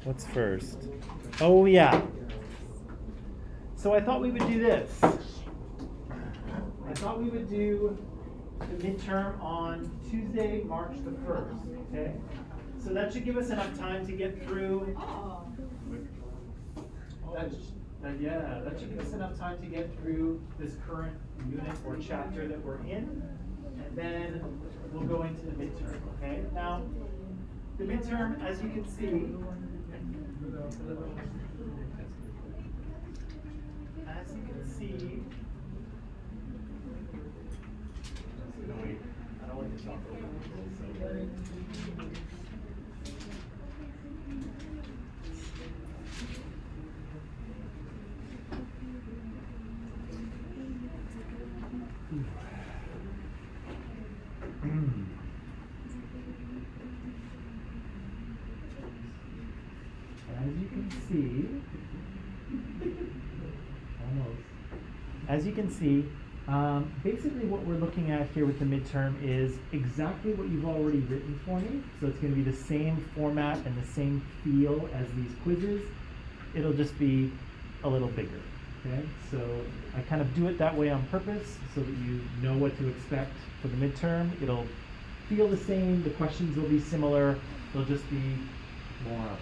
What's first? Oh yeah. So I thought we would do this. I thought we would do the midterm on Tuesday, March the 1st, okay? So that should give us enough time to get through. That should give us enough time to get through this current unit or chapter that we're in, and then we'll go into the midterm, okay? Now, the midterm, as you can see, I don't like to talk over people, As you can see, basically what we're looking at here with the midterm is exactly what you've already written for me. So it's going to be the same format and the same feel as these quizzes. It'll just be a little bigger. Okay, so I kind of do it that way on purpose so that you know what to expect for the midterm. It'll feel the same, the questions will be similar, they'll just be more of it.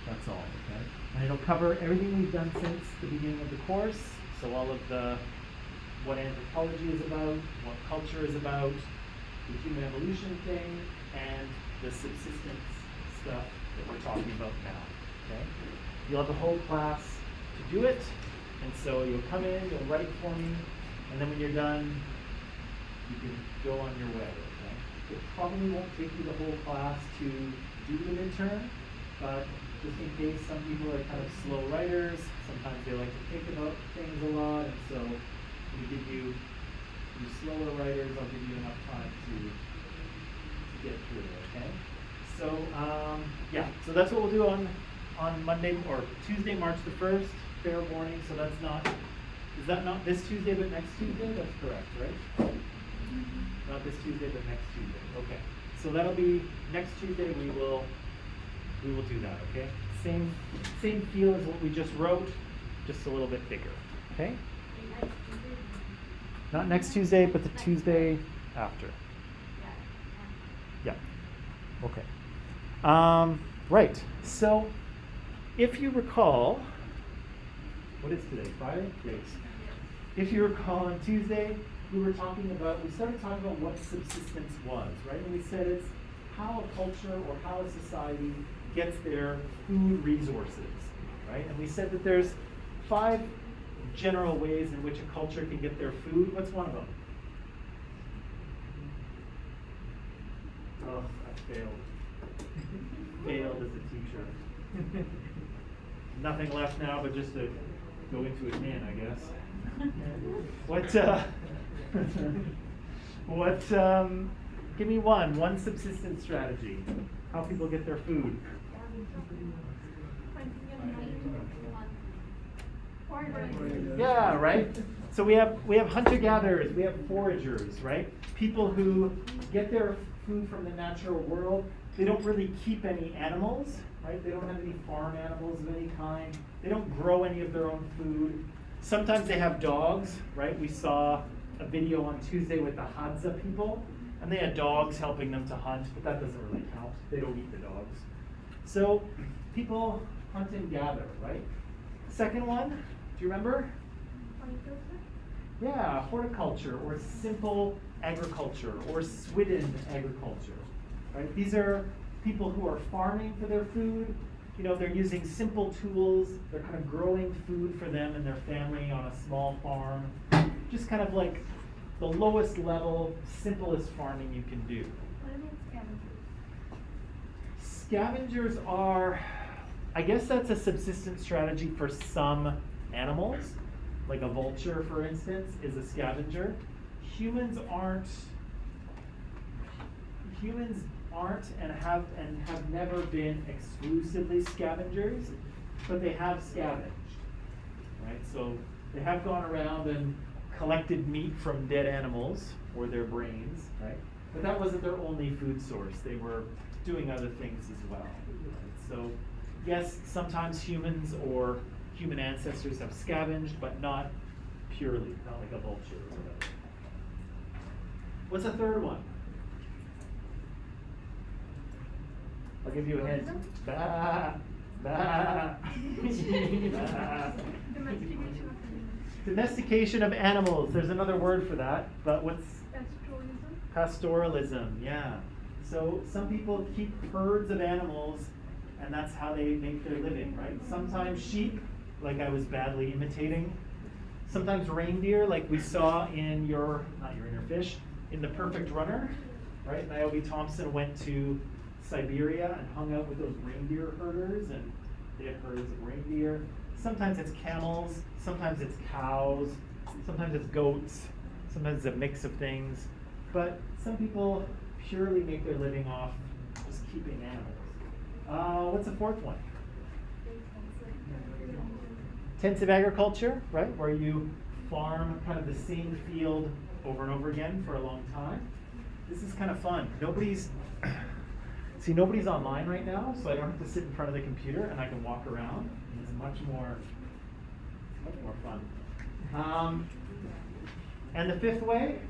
That's all, okay? And it'll cover everything we've done since the beginning of the course. So all of what anthropology is about, what culture is about, the human evolution thing, and the subsistence stuff that we're talking about now, okay? You'll have the whole class to do it. And so you'll come in, you'll write for me, and then when you're done, you can go on your way. Okay? It probably won't take you the whole class to do the midterm, but just in case some people are kind of slow writers, sometimes they like to think about things a lot, and so we give you slower writers, I'll give you enough time to get through it, okay? So, yeah, so that's what we'll do on Monday, or Tuesday, March the 1st. Fair warning, so that's not, is that not this Tuesday but next Tuesday? That's correct, right? Not this Tuesday but next Tuesday. Okay. So that'll be next Tuesday. We will do that, okay? Same feel as what we just wrote, just a little bit bigger. Okay? Not next Tuesday, but the Tuesday after. Yeah. Okay. Right. So if you recall, what is today? Friday? Yes. If you recall, on Tuesday, we started talking about what subsistence was, right? And we said it's how a culture or how a society gets their food resources, right? And we said that there's 5 general ways in which a culture can get their food. What's one of them? Oh, I failed. Failed as a teacher. Nothing left now but just to go into it again, I guess. Give me one subsistence strategy. How people get their food. Yeah, right? So we have hunter-gatherers, we have foragers, right? People who get their food from the natural world. They don't really keep any animals, right? They don't have any farm animals of any kind. They don't grow any of their own food. Sometimes they have dogs, right? We saw a video on Tuesday with the Hadza people, and they had dogs helping them to hunt, but that doesn't really count. They don't eat the dogs. So people hunt and gather, right? Second one, do you remember? Yeah, horticulture or simple agriculture or swidden agriculture, right? These are people who are farming for their food. You know, they're using simple tools. They're kind of growing food for them and their family on a small farm. Just kind of like the lowest level, simplest farming you can do. What about scavengers? Scavengers are, I guess that's a subsistence strategy for some animals. Like a vulture, for instance, is a scavenger. Humans aren't and have never been exclusively scavengers, but they have scavenged, right? So they have gone around and collected meat from dead animals or their brains, right? But that wasn't their only food source. They were doing other things as well. So yes, sometimes humans or human ancestors have scavenged, but not purely, not like a vulture or whatever. What's the third one? I'll give you a hint. Bah, bah, bah. Domestication of animals. There's another word for that, but what's? Pastoralism. Pastoralism, yeah. So some people keep herds of animals, and that's how they make their living, right? Sometimes sheep, like I was badly imitating. Sometimes reindeer, like we saw in not your inner fish, in The Perfect Runner, right? Naomi Thompson went to Siberia and hung out with those reindeer herders, and they had herds of reindeer. Sometimes it's camels, sometimes it's cows, sometimes it's goats, sometimes it's a mix of things. But some people purely make their living off just keeping animals. What's the fourth one? Intensive agriculture, right? Where you farm kind of the same field over and over again for a long time. This is kind of fun. Nobody's online right now, so I don't have to sit in front of the computer and I can walk around. It's much more fun. And the fifth way?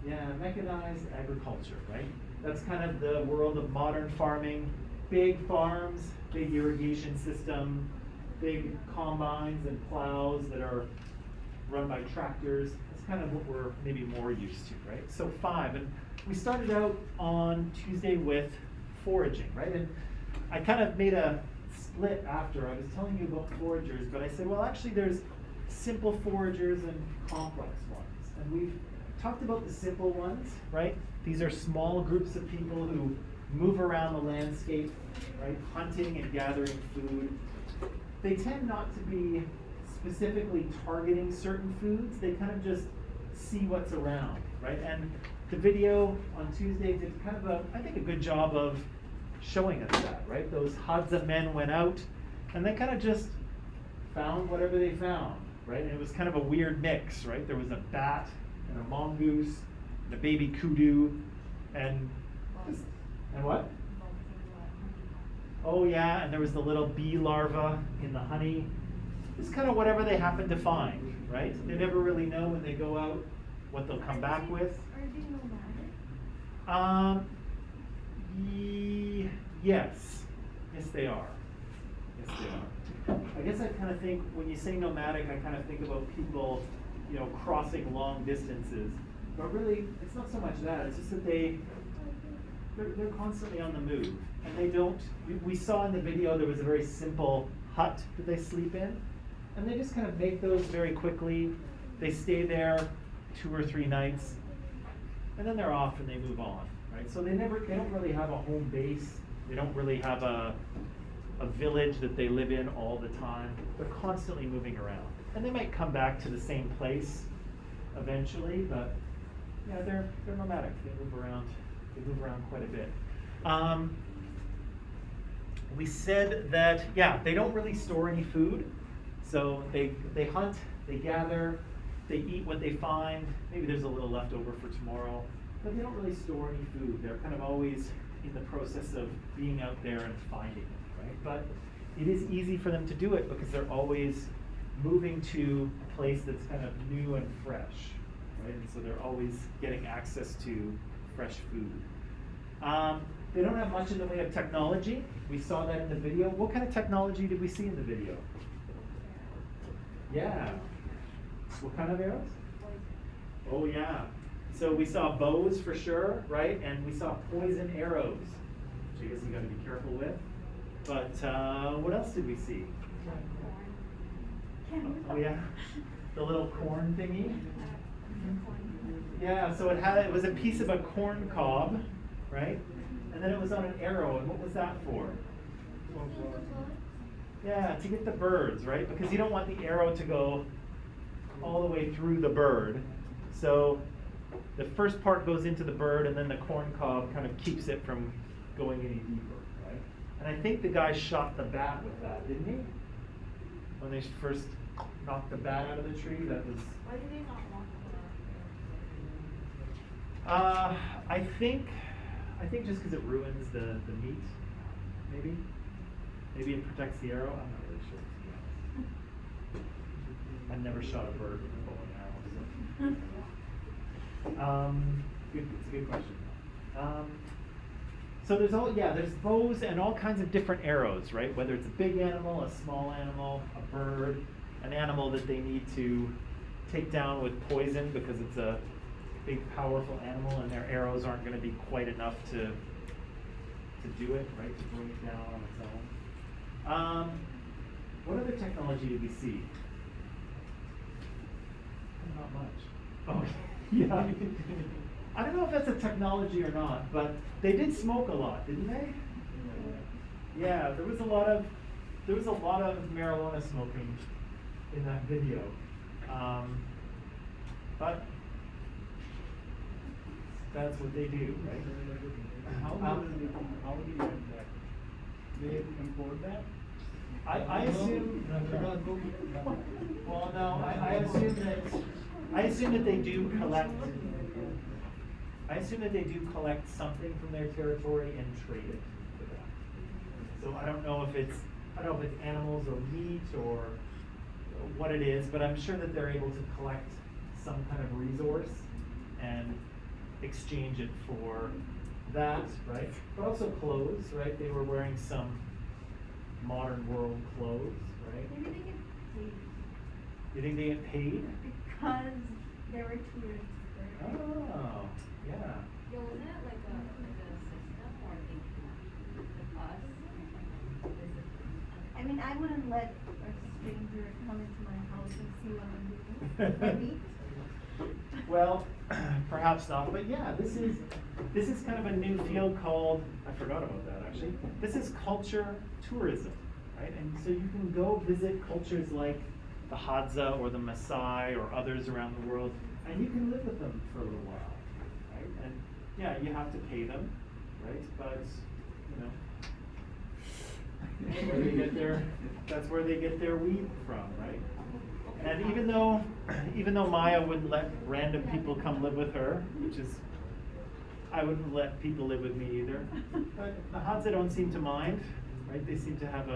Yeah, mechanized agriculture, right? That's kind of the world of modern farming. Big farms, big irrigation system, big combines and plows that are run by tractors. That's kind of what we're maybe more used to, right? So 5, and we started out on Tuesday with foraging, right? And I kind of made a split after. I was telling you about foragers, but I said, well, actually there's simple foragers and complex ones. And we've talked about the simple ones, right? These are small groups of people who move around the landscape, right? Hunting and gathering food. They tend not to be specifically targeting certain foods. They kind of just see what's around, right? And the video on Tuesday did kind of I think a good job of showing us that, right? Those Hadza men went out and they kind of just found whatever they found, right? And it was kind of a weird mix, right? There was a bat and a mongoose and a baby kudu and what? Oh yeah, and there was the little bee larva in the honey. It's kind of whatever they happen to find, right? They never really know when they go out what they'll come back with. Are they nomadic? Yes. Yes, they are. Yes, they are. I guess I kind of think, when you say nomadic, I kind of think about people, crossing long distances. But really, it's not so much that. It's just that they're constantly on the move. And they don't, we saw in the video there was a very simple hut that they sleep in. And they just kind of make those very quickly. They stay there 2 or 3 nights. And then they're off and they move on, right? So they don't really have a home base. They don't really have a village that they live in all the time. They're constantly moving around. And they might come back to the same place eventually, but yeah, they're nomadic. They move around quite a bit. We said that, they don't really store any food. So they hunt, they gather, they eat what they find. Maybe there's a little left over for tomorrow, but they don't really store any food. They're kind of always in the process of being out there and finding it, right? But it is easy for them to do it because they're always moving to a place that's kind of new and fresh, right? And so they're always getting access to fresh food. They don't have much in the way of technology. We saw that in the video. What kind of technology did we see in the video? Yeah. What kind of arrows? Oh yeah. So we saw bows for sure, right? And we saw poison arrows, which I guess you got to be careful with. But what else did we see? Oh yeah, the little corn thingy. Yeah. So it was a piece of a corn cob, right? And then it was on an arrow. And what was that for? Yeah, to get the birds, right? Because you don't want the arrow to go all the way through the bird. So the first part goes into the bird, and then the corn cob kind of keeps it from going any deeper, right? And I think the guy shot the bat with that, didn't he? When they first knock the bat out of the tree. That was. Why do they not want I think just because it ruins the meat, maybe. Maybe it protects the arrow. I'm not really sure, to be honest. I've never shot a bird with a bow and arrow. So. It's a good question. So there's bows and all kinds of different arrows, right? Whether it's a big animal, a small animal, a bird, an animal that they need to take down with poison because it's a big, powerful animal, and their arrows aren't going to be quite enough to do it, right? To bring it down on its own. What other technology did we see? Not much. Oh, yeah. I don't know if that's a technology or not, but they did smoke a lot, didn't they? Yeah, there was a lot of marijuana smoking in that video. But that's what they do, right? How do you get that? They import that? I assume. Well, no, I assume that they do collect. I assume that they do collect something from their territory and trade it for that. So I don't know if it's animals or meat or what it is, but I'm sure that they're able to collect some kind of resource and exchange it for that, right? But also clothes, right? They were wearing some modern world clothes, right? Maybe they get paid. You think they get paid? Because they were tourists. Oh, yeah. Yo, wasn't it like a system or us? I mean, I wouldn't let a stranger come into my house and see what I'm doing. Maybe. Well, perhaps not, but yeah, this is kind of a new field called, I forgot about that actually. This is culture tourism, right? And so you can go visit cultures like the Hadza or the Maasai or others around the world, and you can live with them for a little while, right? And yeah, you have to pay them, right? But that's where they get their weed from, right? And even though Maya wouldn't let random people come live with her, which is, I wouldn't let people live with me either. But the Hadza don't seem to mind, right? They seem to have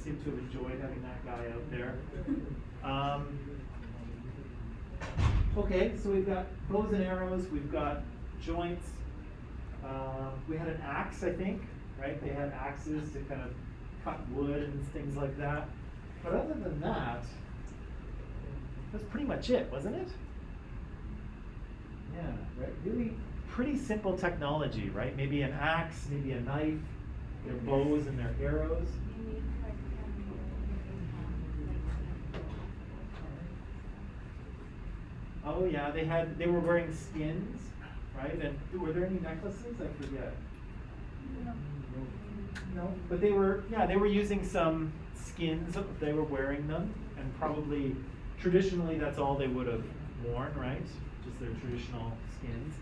enjoyed having that guy out there. Okay, so we've got bows and arrows, we've got joints. We had an axe, I think, right? They had axes to kind of cut wood and things like that. But other than that, that's pretty much it, wasn't it? Yeah, right. Really pretty simple technology, right? Maybe an axe, maybe a knife, their bows and their arrows. Oh yeah, they were wearing skins, right? And were there any necklaces? I forget. No, but they were using some skins. They were wearing them, and probably traditionally that's all they would have worn, right? Just their traditional skins.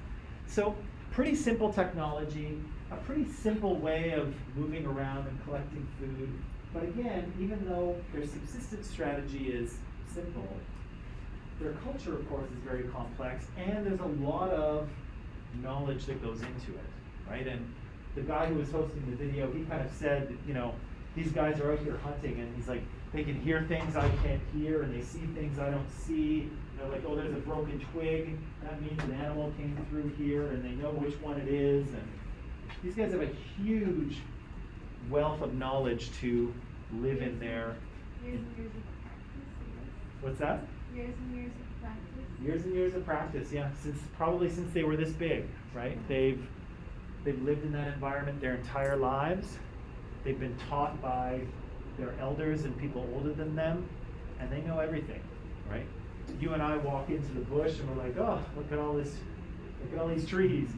So pretty simple technology, a pretty simple way of moving around and collecting food. But again, even though their subsistence strategy is simple, their culture, of course, is very complex, and there's a lot of knowledge that goes into it, right? And the guy who was hosting the video, he kind of said, these guys are out here hunting, and he's like, they can hear things I can't hear, and they see things I don't see. Like, oh, there's a broken twig, that means an animal came through here, and they know which one it is. And these guys have a huge wealth of knowledge to live in their. Years and years of practice. What's that? Years and years of practice. Years and years of practice, yeah. Probably since they were this big, right? They've lived in that environment their entire lives. They've been taught by their elders and people older than them, and they know everything, right? You and I walk into the bush and we're like, oh, look at all these trees,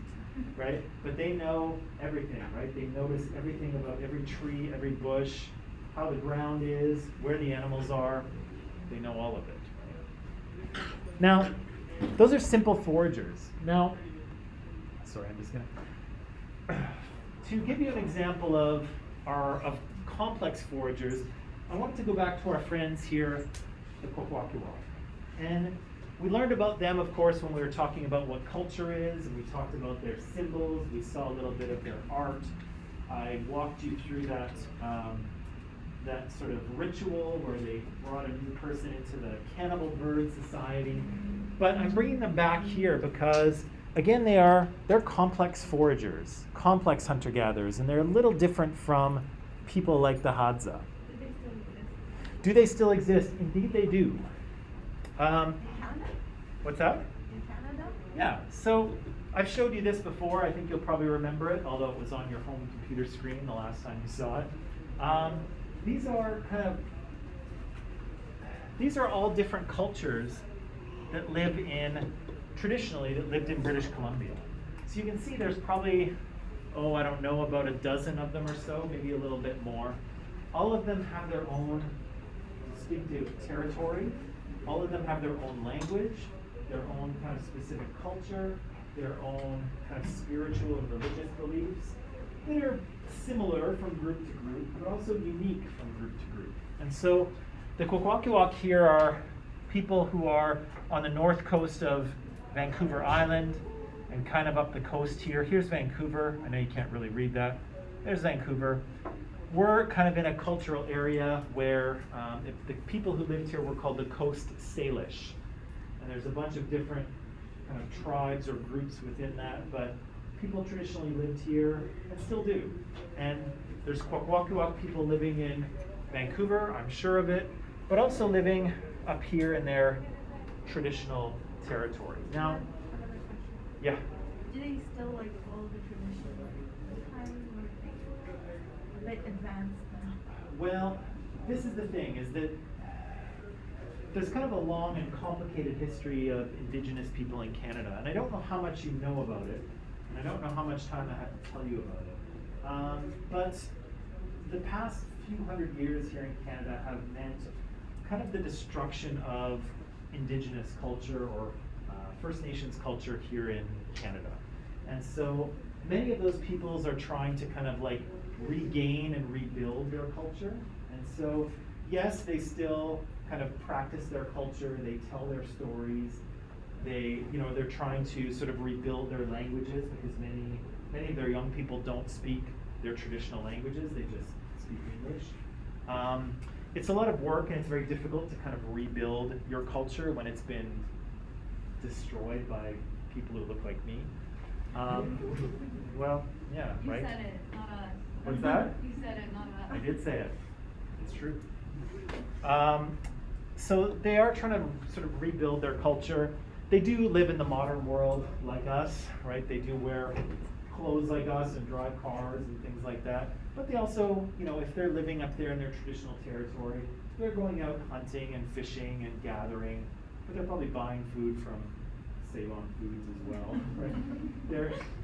right? But they know everything, right? They notice everything about every tree, every bush, how the ground is, where the animals are. They know all of it, right? Now, those are simple foragers. Now, sorry, I'm just gonna to give you an example of complex foragers. I wanted to go back to our friends here the Kwakwaka'wakw. And we learned about them, of course, when we were talking about what culture is, and we talked about their symbols. We saw a little bit of their art. I walked you through that, that sort of ritual where they brought a new person into the cannibal bird society. But I'm bringing them back here because, again, they're complex foragers, complex hunter-gatherers, and they're a little different from people like the Hadza. Do they still exist? Do they still exist? Indeed, they do. In Canada? What's that? In Canada? Yeah, so I've showed you this before. I think you'll probably remember it, although it was on your home computer screen the last time you saw it. These are all different cultures that traditionally lived in British Columbia. So you can see there's probably, I don't know, about a dozen of them or so, maybe a little bit more. All of them have their own distinctive territory. All of them have their own language, their own kind of specific culture, their own kind of spiritual and religious beliefs. They're similar from group to group, but also unique from group to group. And so the Kwakwaka'wakw here are people who are on the north coast of Vancouver Island and kind of up the coast here. Here's Vancouver. I know you can't really read that. There's Vancouver. We're kind of in a cultural area where the people who lived here were called the Coast Salish. And there's a bunch of different kind of tribes or groups within that, but people traditionally lived here and still do. And there's Kwakwaka'wakw people living in Vancouver, I'm sure of it, but also living up here in their traditional territory. Now, Another question. yeah. Do they still like follow the tradition of the time, or are they a bit advanced now? Well, this is the thing, is that there's kind of a long and complicated history of Indigenous people in Canada, and I don't know how much you know about it, and I don't know how much time I have to tell you about it. But the past few hundred years here in Canada have meant kind of the destruction of Indigenous culture or First Nations culture here in Canada. And so many of those peoples are trying to kind of like regain and rebuild their culture. And so, yes, they still kind of practice their culture, they tell their stories, they're trying to sort of rebuild their languages because many of their young people don't speak their traditional languages, they just speak English. It's a lot of work and it's very difficult to kind of rebuild your culture when it's been destroyed by people who look like me. Well, yeah, You right? said it, not us. What's that? You said it, not us. I did say it. It's true. So they are trying to sort of rebuild their culture. They do live in the modern world like us, right? They do wear clothes like us and drive cars and things like that. But they also, if they're living up there in their traditional territory, they're going out hunting and fishing and gathering, but they're probably buying food from Save-On Foods as well, right?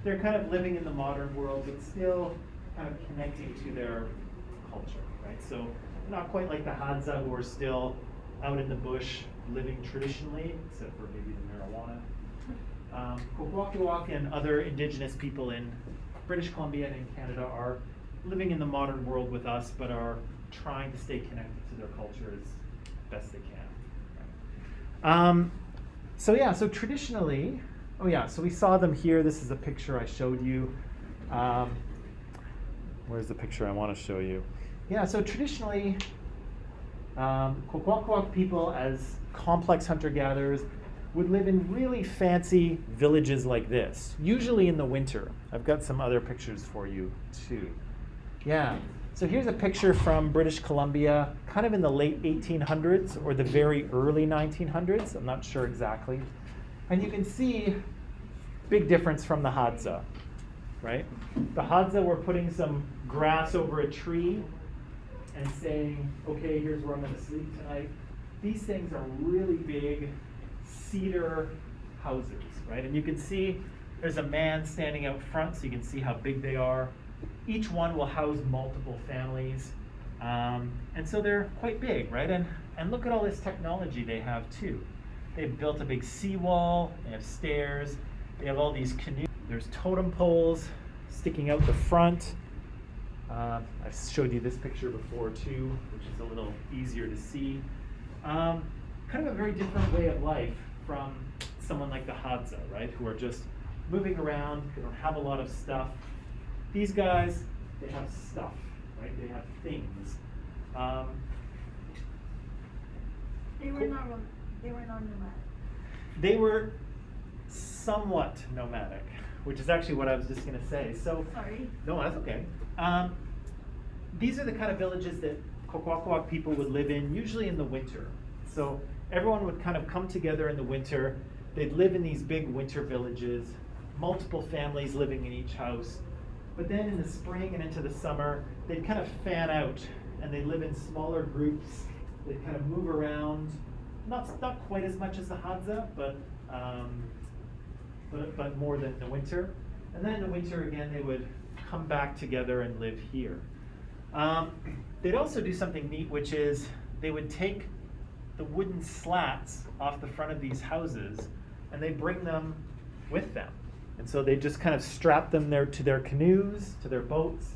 They're kind of living in the modern world, but still kind of connecting to their culture, right? So not quite like the Hadza, who are still out in the bush living traditionally, except for maybe the marijuana. Kwakwaka'wakw and other Indigenous people in British Columbia and in Canada are living in the modern world with us, but are trying to stay connected to their culture as best they can. So traditionally, so we saw them here. This is a picture I showed you. Where's the picture I want to show you? Yeah, so traditionally, Kwakwaka'wakw people as complex hunter-gatherers would live in really fancy villages like this, usually in the winter. I've got some other pictures for you too. Yeah, so here's a picture from British Columbia, kind of in the late 1800s or the very early 1900s, I'm not sure exactly. And you can see big difference from the Hadza, right? The Hadza were putting some grass over a tree and saying, okay, here's where I'm gonna sleep tonight. These things are really big cedar houses, right? And you can see there's a man standing out front, so you can see how big they are. Each one will house multiple families. And so they're quite big, right? And look at all this technology they have too. They've built a big seawall, they have stairs, they have all these canoes. There's totem poles sticking out the front. I've showed you this picture before too, which is a little easier to see. kind of a very different way of life from someone like the Hadza, right? Who are just moving around, they don't have a lot of stuff. These guys, they have stuff, right? They have things. They were not nomadic. They were somewhat nomadic, which is actually what I was just going to say. So, Sorry. no, that's okay. These are the kind of villages that Kwakwaka'wakw people would live in, usually in the winter. So everyone would kind of come together in the winter. They'd live in these big winter villages, multiple families living in each house. But then in the spring and into the summer, they'd kind of fan out and they'd live in smaller groups. They'd kind of move around, not quite as much as the Hadza, but more than the winter. And then in the winter again, they would come back together and live here. They'd also do something neat, which is they would take the wooden slats off the front of these houses and they bring them with them. And so they just kind of strap them there to their canoes, to their boats.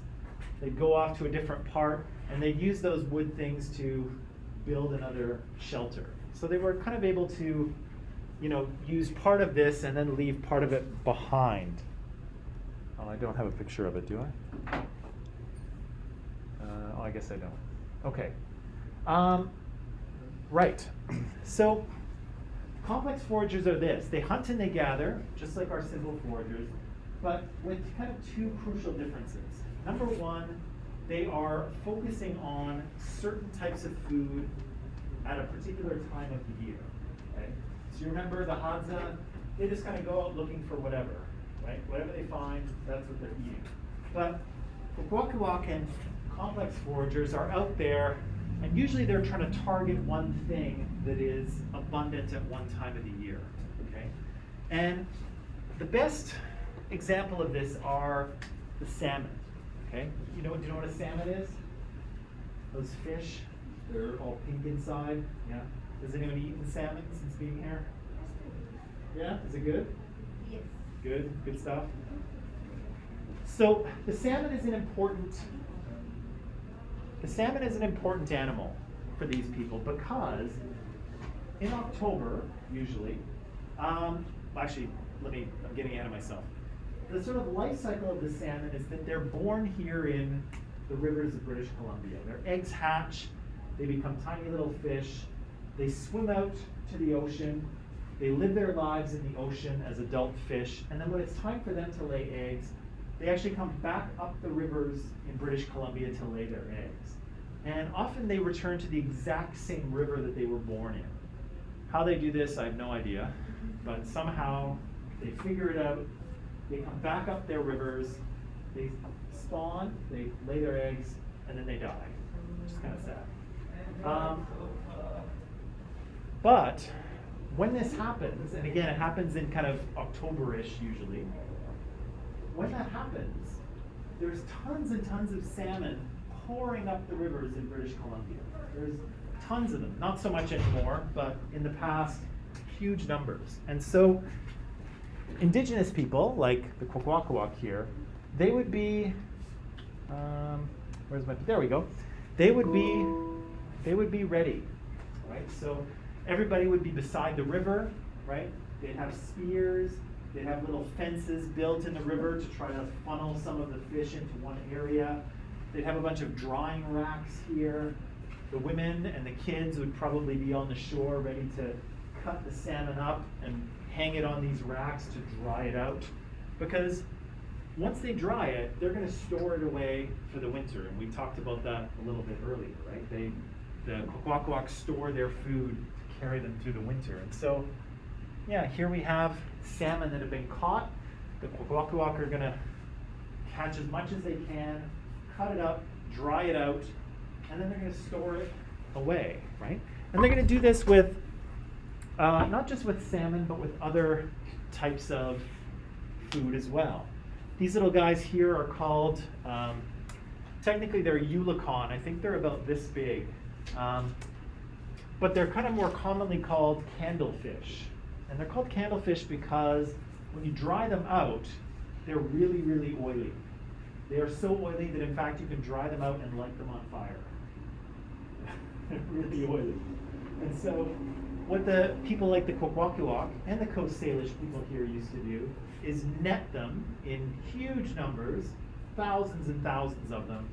They'd go off to a different part and they'd use those wood things to build another shelter. So they were kind of able to, use part of this and then leave part of it behind. Oh, I don't have a picture of it, do I? I guess I don't. Okay. Right. So complex foragers are this. They hunt and they gather, just like our simple foragers, but with kind of two crucial differences. Number one, they are focusing on certain types of food at a particular time of the year. Okay? So you remember the Hadza, they just kind of go out looking for whatever, right? Whatever they find, that's what they're eating. But the Kwakwaka'wakw and complex foragers are out there, and usually they're trying to target one thing that is abundant at one time of the year. Okay? And the best example of this are the salmon. Okay? Do you know what a salmon is? Those fish, they're all pink inside. Yeah. Has anyone eaten salmon since being here? Yeah? Is it good? Yes. Good stuff. So the salmon is an important animal for these people because in October, usually, actually, I'm getting ahead of myself. The sort of life cycle of the salmon is that they're born here in the rivers of British Columbia. Their eggs hatch, they become tiny little fish, they swim out to the ocean, they live their lives in the ocean as adult fish, and then when it's time for them to lay eggs, they actually come back up the rivers in British Columbia to lay their eggs. And often they return to the exact same river that they were born in. How they do this, I have no idea, but somehow they figure it out. They come back up their rivers, they spawn, they lay their eggs, and then they die, which is kind of sad. But when this happens, and again, it happens in kind of October-ish usually, when that happens, there's tons and tons of salmon pouring up the rivers in British Columbia. There's tons of them, not so much anymore, but in the past, huge numbers. And so Indigenous people, like the Kwakwaka'wakw here, they would be, there we go. They would be ready, right? So everybody would be beside the river, right? They'd have spears, they'd have little fences built in the river to try to funnel some of the fish into one area. They'd have a bunch of drying racks here. The women and the kids would probably be on the shore ready to cut the salmon up and hang it on these racks to dry it out. Because once they dry it, they're going to store it away for the winter. And we talked about that a little bit earlier, right? The Kwakwaka'wakw store their food to carry them through the winter. And so, yeah, here we have salmon that have been caught. The Kwakwaka'wakw are going to catch as much as they can, cut it up, dry it out, and then they're going to store it away, right? And they're going to do this with, not just with salmon, but with other types of food as well. These little guys here are called, technically they're eulachon. I think they're about this big. But they're kind of more commonly called candlefish. And they're called candlefish because when you dry them out, they're really, really oily. They are so oily that in fact you can dry them out and light them on fire. They're really oily. And so what the people like the Kwakwaka'wakw and the Coast Salish people here used to do is net them in huge numbers, thousands and thousands of them,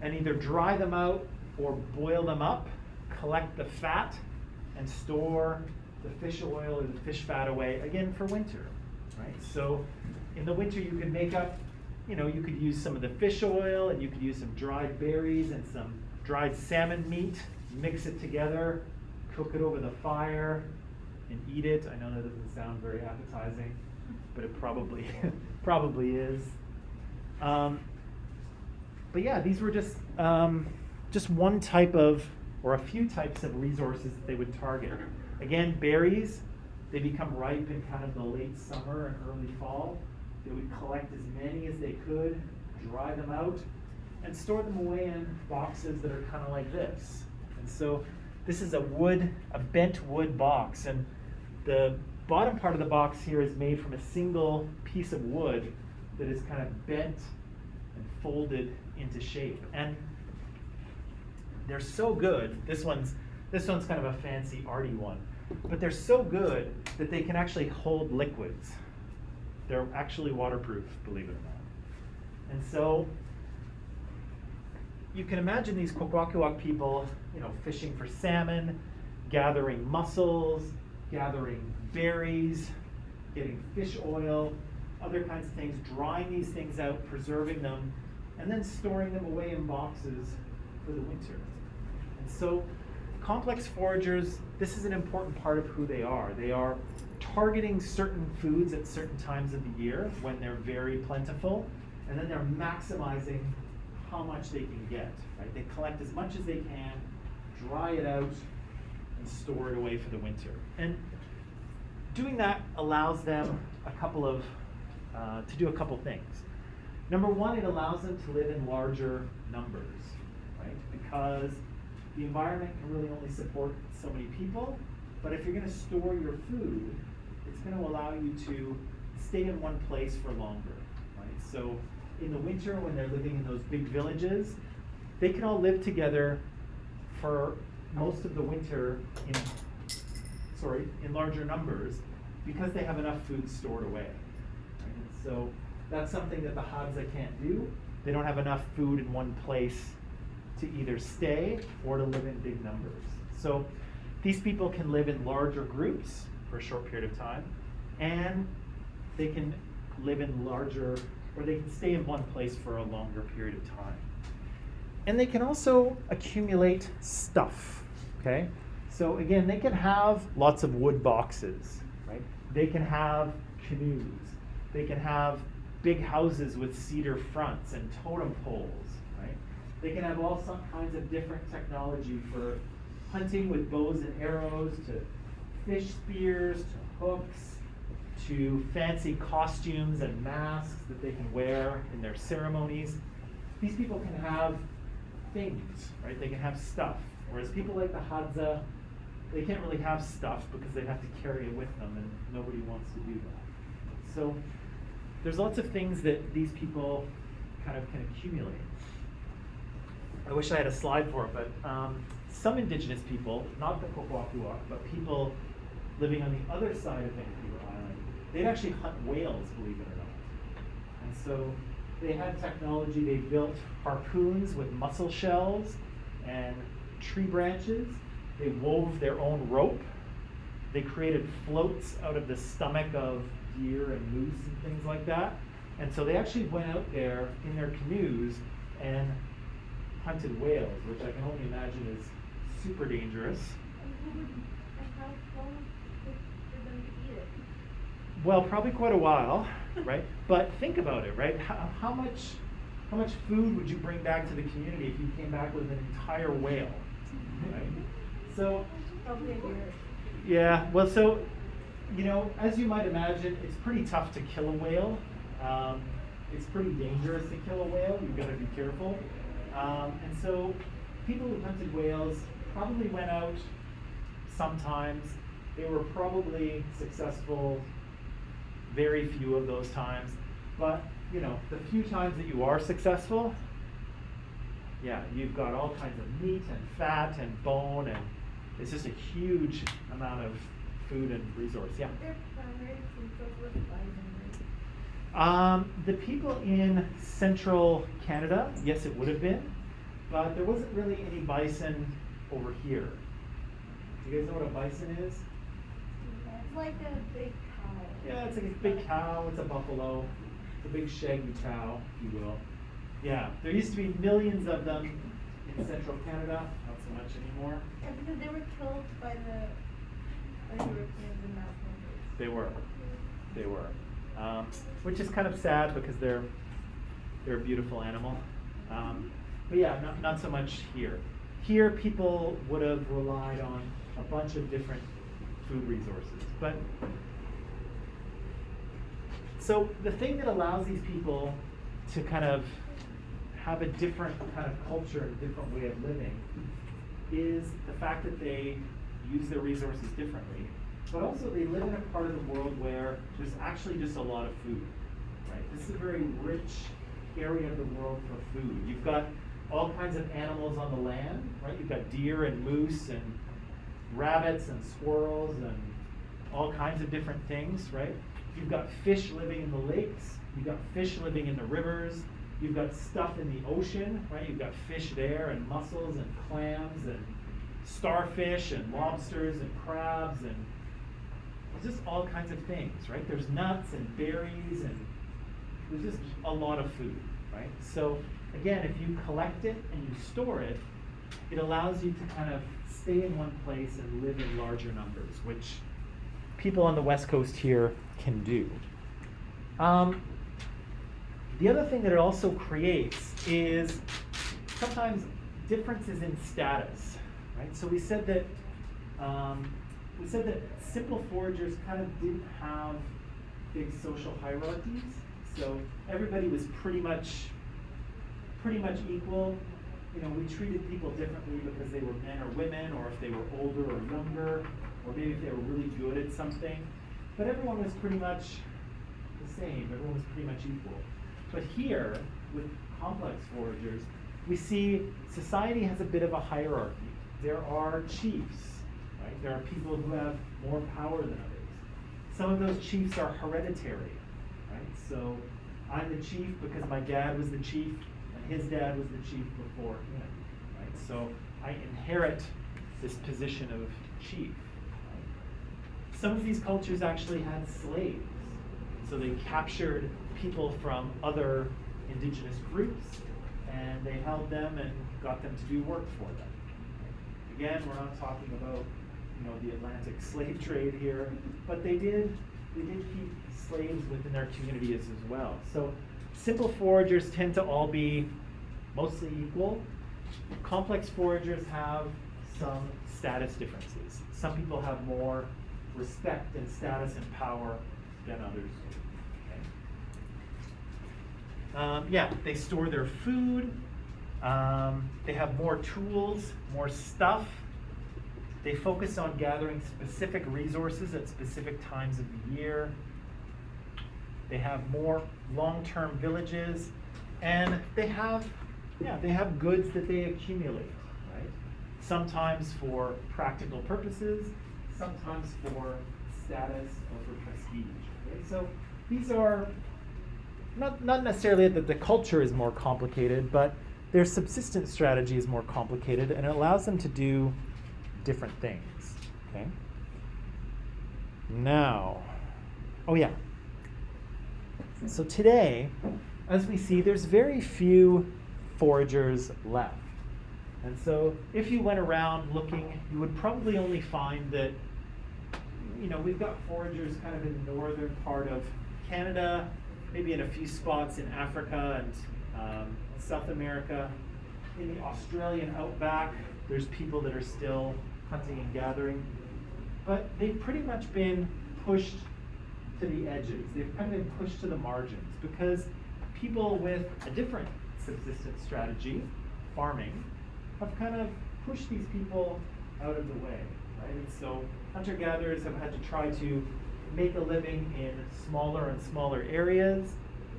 and either dry them out or boil them up, collect the fat, and store the fish oil or the fish fat away, again, for winter, right? So in the winter you could make up, you know, you could use some of the fish oil, and you could use some dried berries and some dried salmon meat, mix it together, cook it over the fire, and eat it. I know that doesn't sound very appetizing, but it probably probably is. But yeah, these were just one type of, or a few types of resources that they would target. Again, berries, they become ripe in kind of the late summer and early fall. They would collect as many as they could, dry them out, and store them away in boxes that are kind of like this. And so this is a bent wood box, and the bottom part of the box here is made from a single piece of wood that is kind of bent and folded into shape. And they're so good. This one's kind of a fancy arty one, but they're so good that they can actually hold liquids. They're actually waterproof, believe it or not. And so you can imagine these Kwakwaka'wakw people, you know, fishing for salmon, gathering mussels, gathering berries, getting fish oil, other kinds of things, drying these things out, preserving them, and then storing them away in boxes for the winter. And so complex foragers, this is an important part of who they are. They are targeting certain foods at certain times of the year when they're very plentiful, and then they're maximizing how much they can get, right? They collect as much as they can, dry it out, and store it away for the winter. And doing that allows them to do a couple things. Number one, it allows them to live in larger numbers, right? Because the environment can really only support so many people, but if you're going to store your food, it's going to allow you to stay in one place for longer, right? So in the winter, when they're living in those big villages, they can all live together for most of the winter in larger numbers because they have enough food stored away. Right? And so that's something that the Hadza can't do. They don't have enough food in one place to either stay or to live in big numbers. So these people can live in larger groups for a short period of time, and they can live in larger, or they can stay in one place for a longer period of time. And they can also accumulate stuff, okay? So again, they can have lots of wood boxes, right? They can have canoes. They can have big houses with cedar fronts and totem poles, right? They can have all some kinds of different technology for hunting with bows and arrows, to fish spears, to hooks, to fancy costumes and masks that they can wear in their ceremonies. These people can have things, right? They can have stuff. Whereas people like the Hadza, they can't really have stuff because they have to carry it with them, and nobody wants to do that. So there's lots of things that these people kind of can accumulate. I wish I had a slide for it, but some indigenous people, not the Kwakwaka'wakw, but people living on the other side of Vancouver Island, they'd actually hunt whales, believe it or not. And so they had technology. They built harpoons with mussel shells and tree branches. They wove their own rope. They created floats out of the stomach of deer and moose and things like that. And so they actually went out there in their canoes and hunted whales, which I can only imagine is super dangerous. And how long for them to eat it? Well, probably quite a while, right? But think about it, right? How much food would you bring back to the community if you came back with an entire whale, right? So, Probably a year. yeah, well, so, you know, as you might imagine, it's pretty tough to kill a whale. It's pretty dangerous to kill a whale. You've got to be careful. And so people who hunted whales probably went out sometimes. They were probably successful very few of those times. But, you know, the few times that you are successful, yeah, you've got all kinds of meat and fat and bone and it's just a huge amount of food and resource. Yeah. Their primary food source was bison, right? The people in central Canada, yes, it would have been, but there wasn't really any bison over here. Do you guys know what a bison is? Yeah, it's like a big cow. Yeah, it's like a big cow, it's a buffalo, it's a big shaggy cow, if you will. Yeah, there used to be millions of them in central Canada, not so much anymore. Yeah, because they were killed by the Europeans in mass numbers. They were. Which is kind of sad because they're a beautiful animal. But yeah, not so much here. Here, people would have relied on a bunch of different food resources. But so the thing that allows these people to kind of have a different kind of culture, a different way of living, is the fact that they use their resources differently. But also they live in a part of the world where there's actually just a lot of food, right? This is a very rich area of the world for food. You've got all kinds of animals on the land, right? You've got deer and moose and rabbits and squirrels and all kinds of different things, right? You've got fish living in the lakes. You've got fish living in the rivers. You've got stuff in the ocean, right? You've got fish there and mussels and clams and starfish and lobsters and crabs and just all kinds of things, right? There's nuts and berries and there's just a lot of food, right? So again, if you collect it and you store it, it allows you to kind of stay in one place and live in larger numbers, which people on the West Coast here can do. The other thing that it also creates is sometimes differences in status, right? So we said that simple foragers kind of didn't have big social hierarchies. So everybody was pretty much equal. You know, we treated people differently because they were men or women, or if they were older or younger, or maybe if they were really good at something. But everyone was pretty much the same. Everyone was pretty much equal. But here, with complex foragers, we see society has a bit of a hierarchy. There are chiefs, right? There are people who have more power than others. Some of those chiefs are hereditary, right? So I'm the chief because my dad was the chief and his dad was the chief before him, right? So I inherit this position of chief. Right? Some of these cultures actually had slaves. So they captured people from other indigenous groups and they held them and got them to do work for them. Again, we're not talking about, you know, the Atlantic slave trade here, but they did keep slaves within their communities as well. So simple foragers tend to all be mostly equal. Complex foragers have some status differences. Some people have more respect and status and power than others do. Yeah, they store their food. They have more tools, more stuff. They focus on gathering specific resources at specific times of the year. They have more long-term villages, and they have goods that they accumulate, right? Sometimes for practical purposes, sometimes for status or for prestige. Okay? So these are not necessarily that the culture is more complicated, but their subsistence strategy is more complicated, and it allows them to do different things. Okay. Now, oh yeah. So today, as we see, there's very few foragers left. And so if you went around looking, you would probably only find that, you know, we've got foragers kind of in the northern part of Canada, maybe in a few spots in Africa and South America. In the Australian outback, there's people that are still hunting and gathering. But they've pretty much been pushed to the edges. They've kind of been pushed to the margins because people with a different subsistence strategy, farming, have kind of pushed these people out of the way, right? And so hunter-gatherers have had to try to make a living in smaller and smaller areas,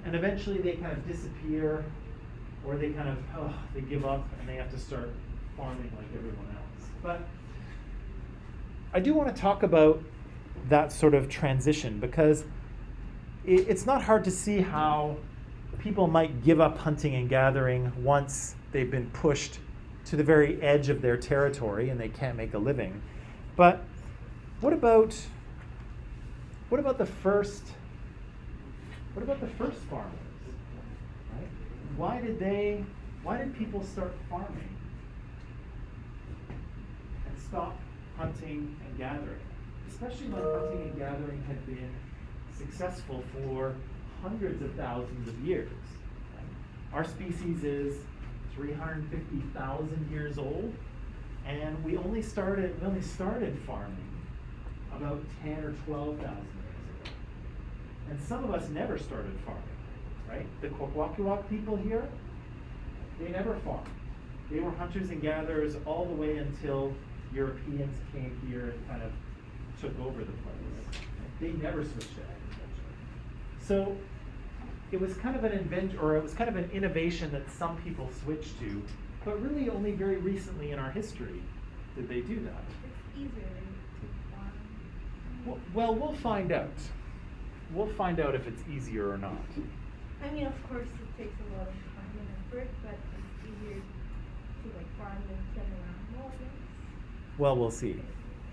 and eventually they kind of disappear, or they kind of they give up and they have to start farming like everyone else. But I do want to talk about that sort of transition because it's not hard to see how people might give up hunting and gathering once they've been pushed to the very edge of their territory and they can't make a living. But what about the first farmers? Right? Why did people start farming and stop hunting and gathering? Especially when hunting and gathering had been successful for hundreds of thousands of years. Right? Our species is 350,000 years old, and we only started farming about 10 or 12,000 years ago. And some of us never started farming, right? The Kwakwaka'wakw people here, they never farmed. They were hunters and gatherers all the way until Europeans came here and kind of took over the place. They never switched to agriculture. So it was kind of an innovation that some people switched to, but really only very recently in our history did they do that. It's easier to farm. Well, we'll find out. We'll find out if it's easier or not. I mean, of course, it takes a lot of time and effort, but it's easier to like farm than killing animals. Well, we'll see.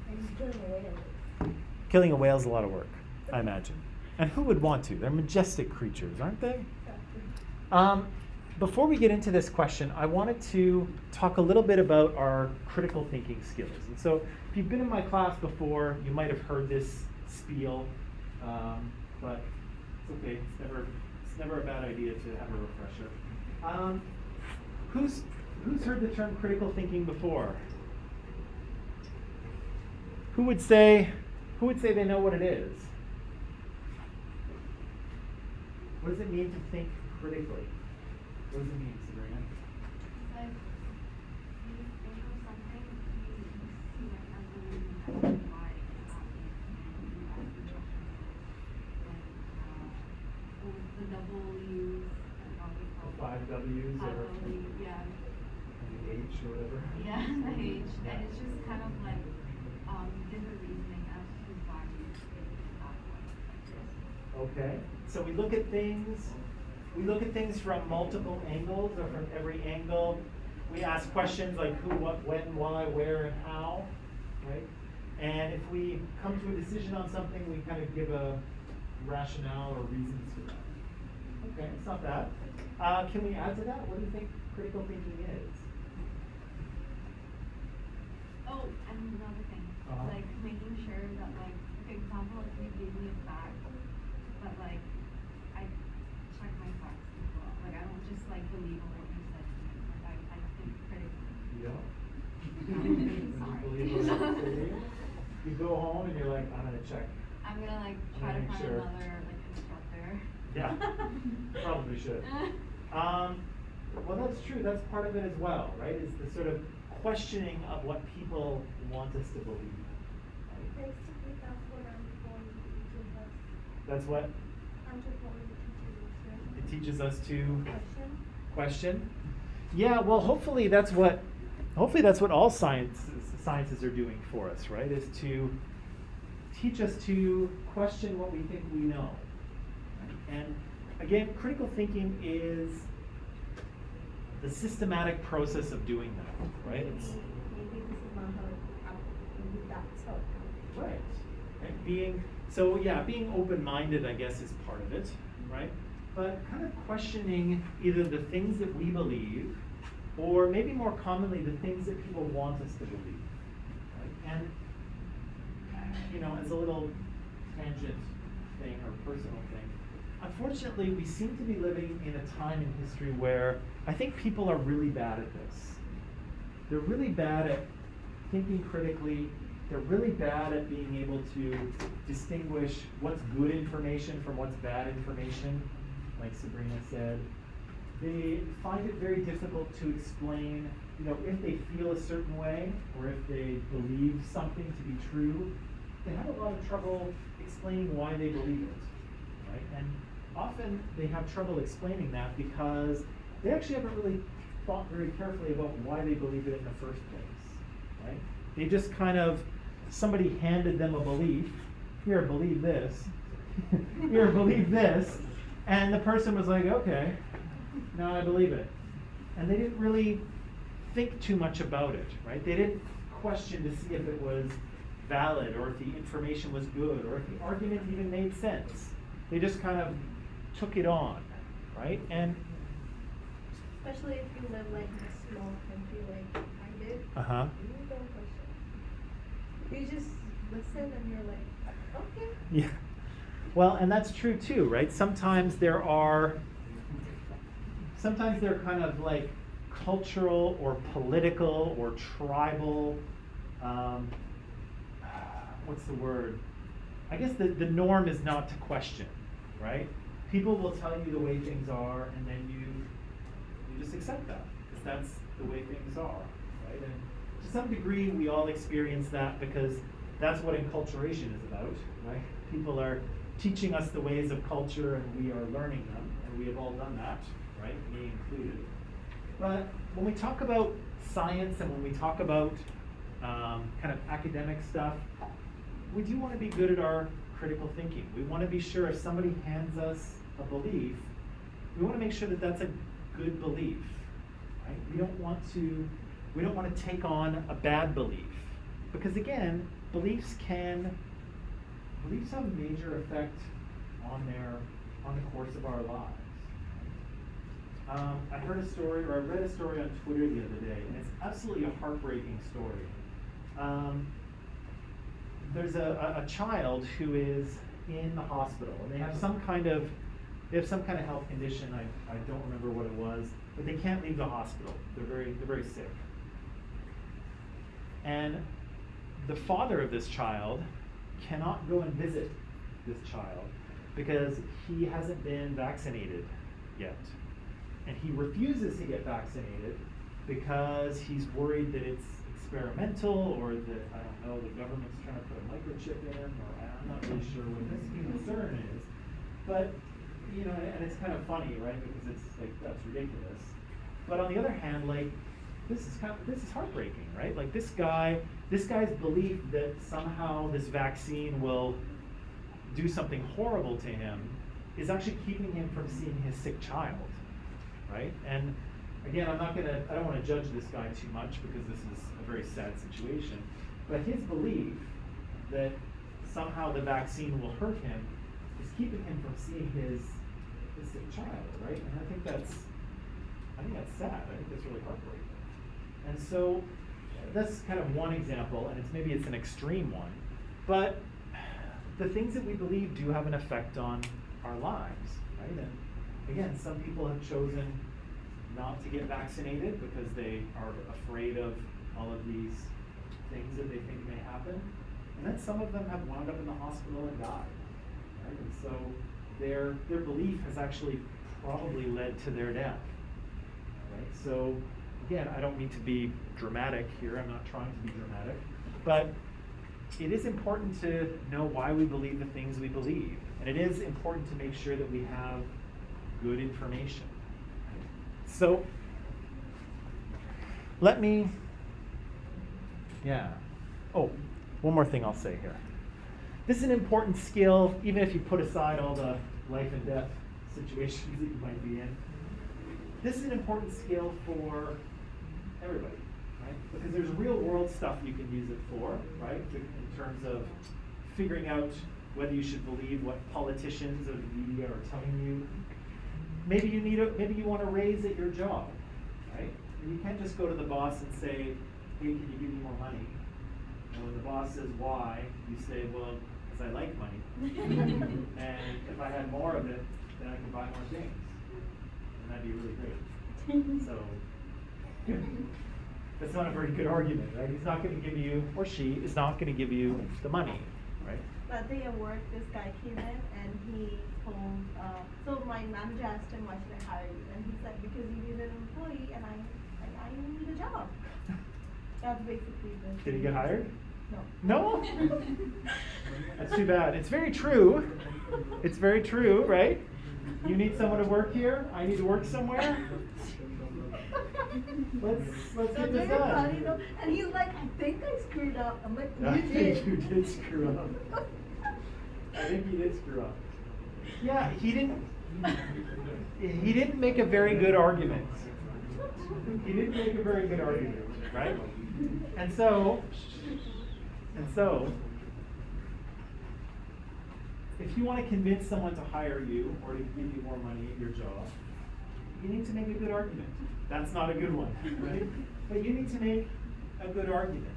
And killing whales. Killing a whale is a lot of work, I imagine. And who would want to? They're majestic creatures, aren't they? Exactly. Before we get into this question, I wanted to talk a little bit about our critical thinking skills. And so, if you've been in my class before, you might have heard this spiel, but it's okay. It's never a bad idea to have a refresher. Who's heard the term critical thinking before? Who would say they know what it is? What does it mean to think critically? What does it mean, Sabrina? Like, you think of something, you see it as a reason as to why it happened, and you ask the question. Like, the double U's, like how we call The 5 W's or 5 W, yeah. the H or whatever? Yeah, the H. And it's just kind of like different reasoning as to why you think that way, like this. Okay. So we look at things from multiple angles or from every angle. We ask questions like who, what, when, why, where, and how, right? And if we come to a decision on something, we kind of give a rationale or reasons for that. Okay, it's not bad. Can we add to that? What do you think critical thinking is? Oh, and another thing, like making sure that, like, for example, if you give me a fact, but like I check my facts as well. Like I don't just like believe on what you said to me. Like I think critically. Yeah. Sorry. You go home and you're like, I'm gonna check. I'm gonna like try to Make find sure. another like instructor. Yeah, probably should. Well, that's true. That's part of it as well, right? Is the sort of questioning of what people want us to believe. Right? Basically, that's what anthropology teaches us. That's what Anthropology teaches us, right? it teaches us to Question. Yeah, well, hopefully that's what all sciences are doing for us, right? Is to teach us to question what we think we know. Right? And again, critical thinking is the systematic process of doing that, right? It's Maybe this is not how it happened. Maybe that's how it happened. Right. Being open-minded, I guess, is part of it, right? But kind of questioning either the things that we believe, or maybe more commonly, the things that people want us to believe, right? And, as a little tangent thing or personal thing, unfortunately, we seem to be living in a time in history where I think people are really bad at this. They're really bad at thinking critically. They're really bad at being able to distinguish what's good information from what's bad information, like Sabrina said. They find it very difficult to explain, if they feel a certain way or if they believe something to be true. They have a lot of trouble explaining why they believe it, right? And often they have trouble explaining that because they actually haven't really thought very carefully about why they believe it in the first place, right? They just kind of somebody handed them a belief, here, believe this, here, believe this, and the person was like, okay, now I believe it. And they didn't really think too much about it, right? They didn't question to see if it was valid or if the information was good or if the argument even made sense. They just kind of took it on, right? And Especially if you live like in a small country like I did. uh-huh. You don't question. You just listen and you're like, okay. Yeah. Well, and that's true too, right? Sometimes there are kind of like cultural or political or tribal, what's the word? I guess the norm is not to question, right? People will tell you the way things are, and then you just accept that, because that's the way things are, right? And to some degree, we all experience that because that's what enculturation is about, right? People are teaching us the ways of culture, and we are learning them, and we have all done that, right? Me included. But when we talk about science and when we talk about kind of academic stuff, we do want to be good at our critical thinking. We want to be sure if somebody hands us a belief, we want to make sure that that's a good belief, right? We don't want to take on a bad belief, because again, beliefs have a major effect on the course of our lives. I heard a story, or I read a story on Twitter the other day, and it's absolutely a heartbreaking story. There's a child who is in the hospital, and they have some kind of health condition. I don't remember what it was, but they can't leave the hospital. They're very sick. And the father of this child cannot go and visit this child because he hasn't been vaccinated yet. And he refuses to get vaccinated because he's worried that it's experimental, or that, I don't know, the government's trying to put a microchip in him, or I'm not really sure what his concern is. But, you know, and it's kind of funny, right? Because it's like, that's ridiculous. But on the other hand, like, this is heartbreaking, right? Like this guy's belief that somehow this vaccine will do something horrible to him is actually keeping him from seeing his sick child, right? And again, I don't want to judge this guy too much because this is a very sad situation, but his belief that somehow the vaccine will hurt him is keeping him from seeing his sick child, right? And I think that's sad. I think that's really heartbreaking. And so that's kind of one example, and maybe it's an extreme one, but the things that we believe do have an effect on our lives, right? And again, some people have chosen not to get vaccinated because they are afraid of all of these things that they think may happen. And then some of them have wound up in the hospital and died, right? And so their belief has actually probably led to their death, right? So again, I don't mean to be dramatic here. I'm not trying to be dramatic, but it is important to know why we believe the things we believe. And it is important to make sure that we have good information. So one more thing I'll say here. This is an important skill, even if you put aside all the life and death situations that you might be in. This is an important skill for everybody, right? Because there's real world stuff you can use it for, right? In terms of figuring out whether you should believe what politicians or the media are telling you. Maybe you want a raise at your job, right? And you can't just go to the boss and say, hey, can you give me more money? And when the boss says why, you say, well, because I like money. And if I had more of it, then I can buy more things. And that'd be really great. So that's not a very good argument, right? He's not going to give you, or she is not going to give you the money, right? That day at work, this guy came in and he told, so my manager asked him, why should I hire you? And he said, because you need an employee and I need a job. That's basically the. Did he get hired? No. No? That's too bad. It's very true. It's very true, right? You need someone to work here. I need to work somewhere. Let's That's get this very done. funny though. And he's like, I think I screwed up. I'm like, I you think you did. did screw up. I think you did screw up. Yeah, he didn't make a very good argument. He didn't make a very good argument, right? And so, if you want to convince someone to hire you or to give you more money at your job, you need to make a good argument. That's not a good one, right? But you need to make a good argument.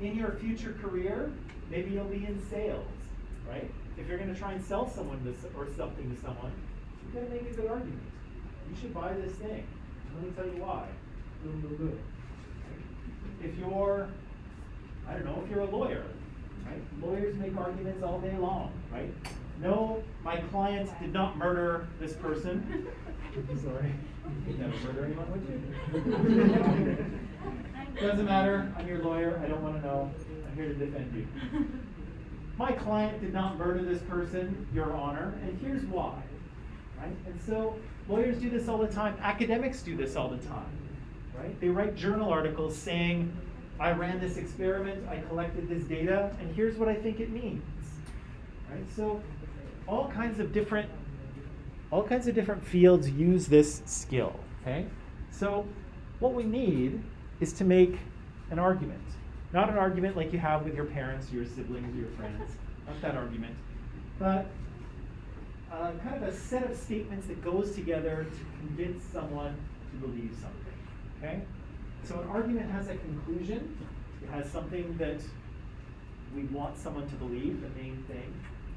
In your future career, maybe you'll be in sales, right? If you're going to try and sell someone this or something to someone, you've got to make a good argument. You should buy this thing. Let me tell you why. It'll do good. If you're, I don't know, if you're a lawyer, right? Lawyers make arguments all day long, right? No, my client did not murder this person. Sorry. You'd never murder anyone, would you? Doesn't matter. I'm your lawyer. I don't want to know. I'm here to defend you. My client did not murder this person, Your Honor, and here's why. Right? And so lawyers do this all the time. Academics do this all the time. Right? They write journal articles saying, I ran this experiment, I collected this data, and here's what I think it means. Right? So all kinds of different fields use this skill. Okay? So what we need is to make an argument. Not an argument like you have with your parents, your siblings, your friends. Not that argument. But kind of a set of statements that goes together to convince someone to believe something. Okay? So an argument has a conclusion. It has something that we want someone to believe, the main thing.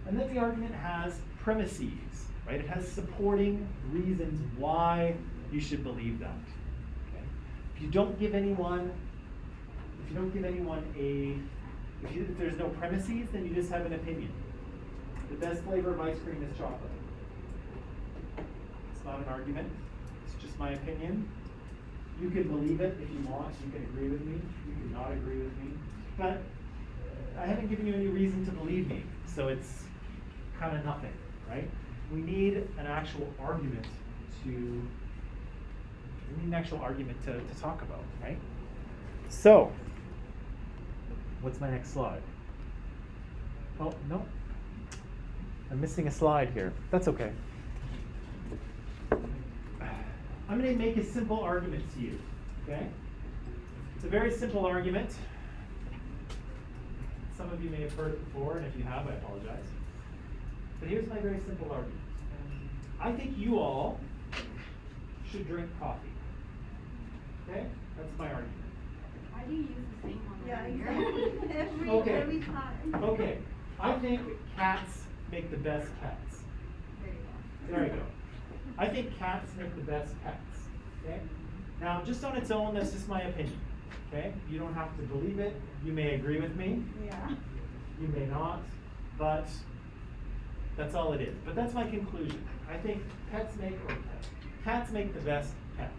And then the argument has premises, right? It has supporting reasons why you should believe that. Okay? If there's no premises, then you just have an opinion. The best flavor of ice cream is chocolate. It's not an argument. It's just my opinion. You can believe it if you want. You can agree with me. You can not agree with me. But I haven't given you any reason to believe me, so it's kind of nothing, right? We need an actual argument to talk about, right? So, what's my next slide? Oh, no. I'm missing a slide here. That's okay. I'm going to make a simple argument to you, okay? It's a very simple argument. Some of you may have heard it before, and if you have, I apologize. But here's my very simple argument. I think you all should drink coffee. Okay? That's my argument. Why do you use the same one? Yeah, every year? exactly. Every time. Okay. I think cats make the best pets. There you go. There you go. I think cats make the best pets. Okay? Now, just on its own, that's just my opinion. Okay? You don't have to believe it. You may agree with me. Yeah. You may not. But that's all it is. But that's my conclusion. I think cats make the best pets.